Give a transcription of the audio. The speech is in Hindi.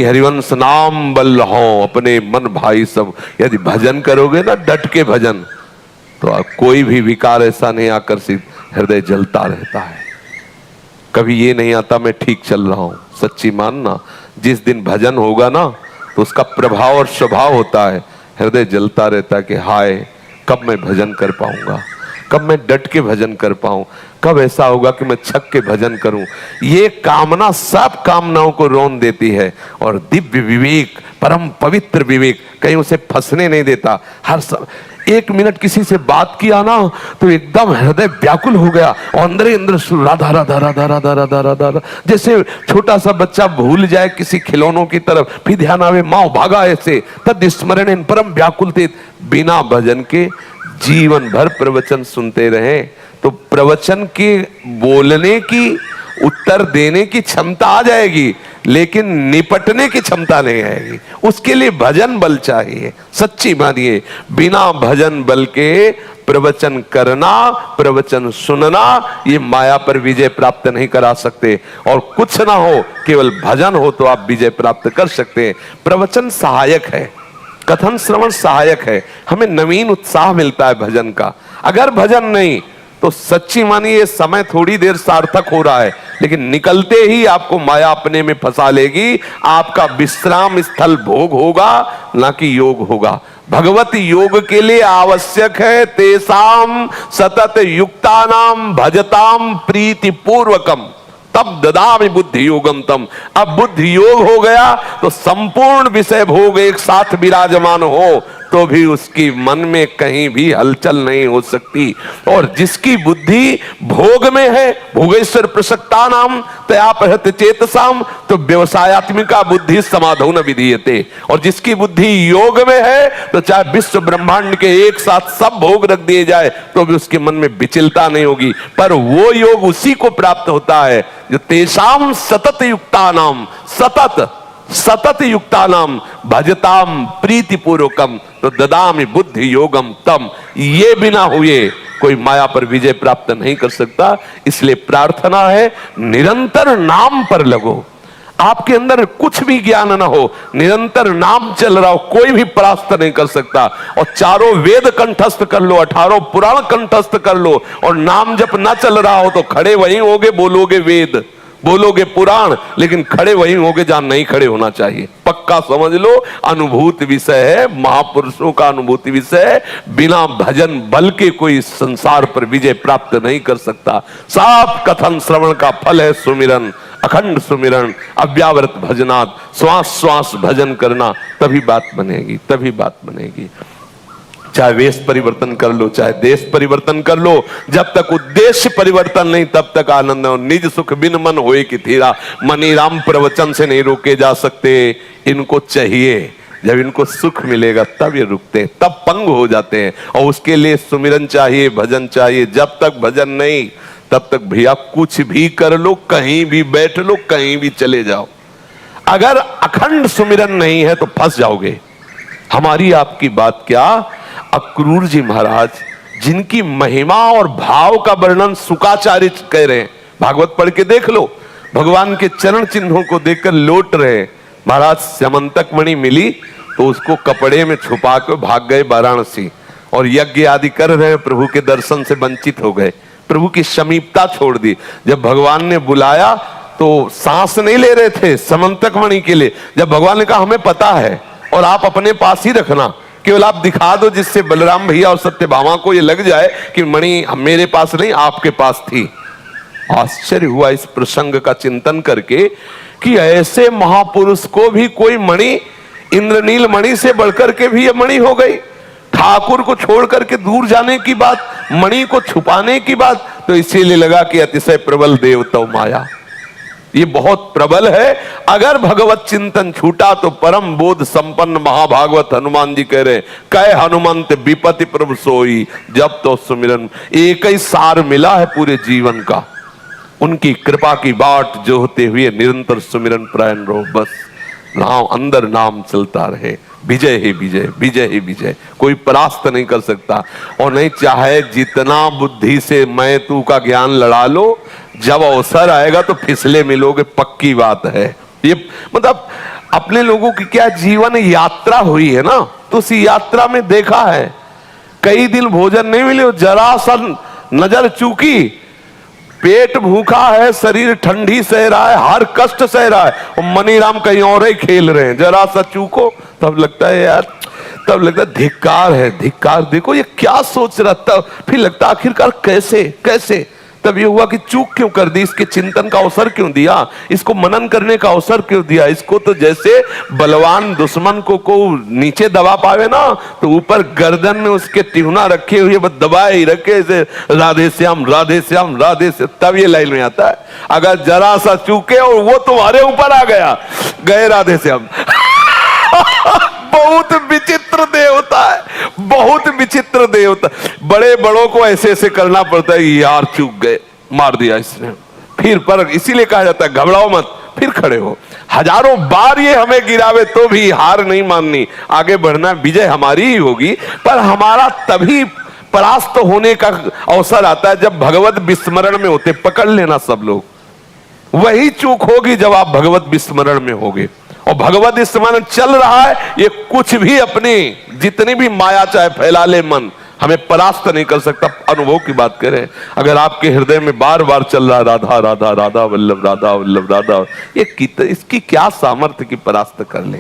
कि हरिवंश नाम बल हो अपने मन भाई सब। यदि भजन करोगे ना डट के भजन, तो कोई भी विकार ऐसा नहीं आकर्षित, हृदय जलता रहता है। कभी ये नहीं आता मैं ठीक चल रहा हूं। सच्ची मानना, जिस दिन भजन होगा ना तो उसका प्रभाव और स्वभाव होता है, हृदय जलता रहता है कि हाय कब मैं भजन कर पाऊंगा, कब मैं डट के भजन कर पाऊं, कब ऐसा होगा कि मैं छक के भजन करूं। ये कामना सब कामनाओं को रोन देती है, और दिव्य विवेक, परम पवित्र विवेक कहीं उसे फंसने नहीं देता। हर एक मिनट किसी से बात किया ना तो एकदम हृदय व्याकुल हो गया, और अंदर ही अंदर राधा राधा राधा राधा राधा राधा, जैसे छोटा सा बच्चा भूल जाए किसी खिलौनों की तरफ, फिर ध्यान आवे माँ भागा, ऐसे तद स्मरण परम व्याकुल थे। बिना भजन के जीवन भर प्रवचन सुनते रहे तो प्रवचन के बोलने की, उत्तर देने की क्षमता आ जाएगी, लेकिन निपटने की क्षमता नहीं आएगी। उसके लिए भजन बल चाहिए। सच्ची मानिए, बिना भजन बल के प्रवचन करना, प्रवचन सुनना, ये माया पर विजय प्राप्त नहीं करा सकते। और कुछ ना हो, केवल भजन हो तो आप विजय प्राप्त कर सकते हैं। प्रवचन सहायक है, कथन श्रवण सहायक है, हमें नवीन उत्साह मिलता है भजन का। अगर भजन नहीं तो सच्ची मानिए समय थोड़ी देर सार्थक हो रहा है, लेकिन निकलते ही आपको माया अपने में फंसा लेगी। आपका विश्राम स्थल भोग होगा, ना कि योग होगा। भगवत योग के लिए आवश्यक है तेसाम सतत युक्तानाम भजताम प्रीति पूर्वकम तब ददामि बुद्धि योगम तम। अब बुद्धि योग हो गया तो संपूर्ण विषय भोग एक साथ विराजमान हो तो भी उसकी मन में कहीं भी हलचल नहीं हो सकती। और जिसकी बुद्धि भोग में है, भोगेश्वर प्रसक्ता नाम तयापहत चेतसाम, तो व्यवसायत्मिका बुद्धि समाधौ न विधीयते। और जिसकी बुद्धि योग में है तो चाहे विश्व ब्रह्मांड के एक साथ सब भोग रख दिए जाए तो भी उसके मन में विचलता नहीं होगी। पर वो योग उसी को प्राप्त होता है जो तेषाम सतत युक्ता नाम, सतत युक्ता नाम भजताम प्रीति पूर्वकम तो ददामि बुद्धि योगम तम। ये बिना हुए कोई माया पर विजय प्राप्त नहीं कर सकता। इसलिए प्रार्थना है निरंतर नाम पर लगो। आपके अंदर कुछ भी ज्ञान ना हो, निरंतर नाम चल रहा हो, कोई भी परास्त नहीं कर सकता। और चारों वेद कंठस्थ कर लो, 18 पुराण कंठस्थ कर लो, और नाम जब ना चल रहा हो तो खड़े वहीं होगे, बोलोगे वेद, बोलोगे पुराण, लेकिन खड़े वहीं होगे जहां नहीं खड़े होना चाहिए। पक्का समझ लो, अनुभूति विषय है, महापुरुषों का अनुभूति विषय है। बिना भजन बल के कोई संसार पर विजय प्राप्त नहीं कर सकता। साफ कथन श्रवण का फल है सुमिरन, अखंड सुमिरन, अव्यावृत भजनात्, श्वास श्वास भजन करना, तभी बात बनेगी, तभी बात बनेगी। चाहे वेश परिवर्तन कर लो, चाहे देश परिवर्तन कर लो, जब तक उद्देश्य परिवर्तन नहीं तब तक आनंद हो। निज सुख बिन मन होए कि थीरा, मनी राम प्रवचन से नहीं रोके जा सकते। इनको चाहिए, जब इनको सुख मिलेगा तब ये रुकते हैं, तब पंग हो जाते हैं। और उसके लिए सुमिरन चाहिए, भजन चाहिए। जब तक भजन नहीं तब तक भैया कुछ भी कर लो, कहीं भी बैठ लो, कहीं भी चले जाओ। अगर अखंड सुमिरन नहीं है तो फंस जाओगे। हमारी आपकी बात क्या, अक्रूर जी महाराज जिनकी महिमा और भाव का वर्णन शुकाचार्य कह रहे हैं, भागवत पढ़ के देख लो, भगवान के चरण चिन्हों को देखकर लौट रहे। महाराज स्यमंतक मणि मिली तो उसको कपड़े में छुपा कर भाग गए वाराणसी, और यज्ञ आदि कर रहे हैं, प्रभु के दर्शन से वंचित हो गए, प्रभु की समीपता छोड़ दी। जब भगवान ने बुलाया तो सांस नहीं ले रहे थे स्यमंतक मणि के लिए। जब भगवान ने कहा हमें पता है और आप अपने पास ही रखना, केवल आप दिखा दो जिससे बलराम भैया और सत्यभामा को ये लग जाए कि मणि मेरे पास नहीं आपके पास थी। आश्चर्य हुआ इस प्रसंग का चिंतन करके कि ऐसे महापुरुष को भी कोई मणि, इंद्रनील मणि से बढ़कर के भी ये मणि हो गई। ठाकुर को छोड़ करके दूर जाने की बात, मणि को छुपाने की बात, तो इसीलिए लगा कि अतिशय प्रबल देवतो माया, ये बहुत प्रबल है। अगर भगवत चिंतन छूटा तो परम बोध संपन्न महाभागवत हनुमान जी कह रहे, कह हनुमंत विपति प्रभु सोई, जब तो सुमिरन। एक ही सार मिला है पूरे जीवन का, उनकी कृपा की बाट जोहते हुए निरंतर सुमिरन प्रायण रहो। बस नाम अंदर नाम चलता रहे, विजय ही विजय, विजय ही विजय, कोई परास्त नहीं कर सकता। और नहीं चाहे जितना बुद्धि से मैं तू का ज्ञान लड़ा लो, जब अवसर आएगा तो फिसले मिलोगे, पक्की बात है। ये मतलब अपने लोगों की क्या जीवन यात्रा हुई है ना, तो उस यात्रा में देखा है कई दिन भोजन नहीं मिले, जरा सा नजर चूकी, पेट भूखा है, शरीर ठंडी सह रहा है, हर कष्ट सह रहा है, और मनीराम कहीं और ही खेल रहे हैं, जरा सा चूको तब लगता है यार, तब लगता है धिक्कार है, धिक्कार, देखो ये क्या सोच रहा। तब फिर लगता आखिरकार कैसे कैसे, तब ये हुआ कि चूक क्यों कर दी, इसके चिंतन का अवसर क्यों दिया, इसको मनन करने का अवसर क्यों दिया। इसको तो जैसे बलवान दुश्मन को नीचे दबा पावे ना, तो ऊपर गर्दन में उसके टिहुना रखे हुए बस दबाए ही रखे, ऐसे राधे श्याम राधे श्याम राधे श्याम, तब ये लाइन में आता है। अगर जरा सा चूके और वो तुम्हारे ऊपर आ गया, गए राधे श्याम। बहुत विचित्र देवता है, बहुत विचित्र देवता। बड़े बड़ों को ऐसे ऐसे करना पड़ता है, यार चूक गए, मार दिया इसने, फिर पर इसीलिए कहा जाता है घबराओ मत, फिर खड़े हो। हजारों बार ये हमें गिरावे तो भी हार नहीं माननी, आगे बढ़ना, विजय हमारी ही होगी। पर हमारा तभी परास्त होने का अवसर आता है जब भगवत विस्मरण में होते। पकड़ लेना सब लोग, वही चूक होगी जब आप भगवत विस्मरण में होगे। और भगवत स्मरण चल रहा है, ये कुछ भी अपनी जितनी भी माया चाहे फैला ले मन, हमें परास्त नहीं कर सकता। अनुभव की बात करें, अगर आपके हृदय में बार बार चल रहा राधा राधा राधा वल्लभ राधा वल्लभ राधा, ये इसकी क्या सामर्थ्य की परास्त कर ले।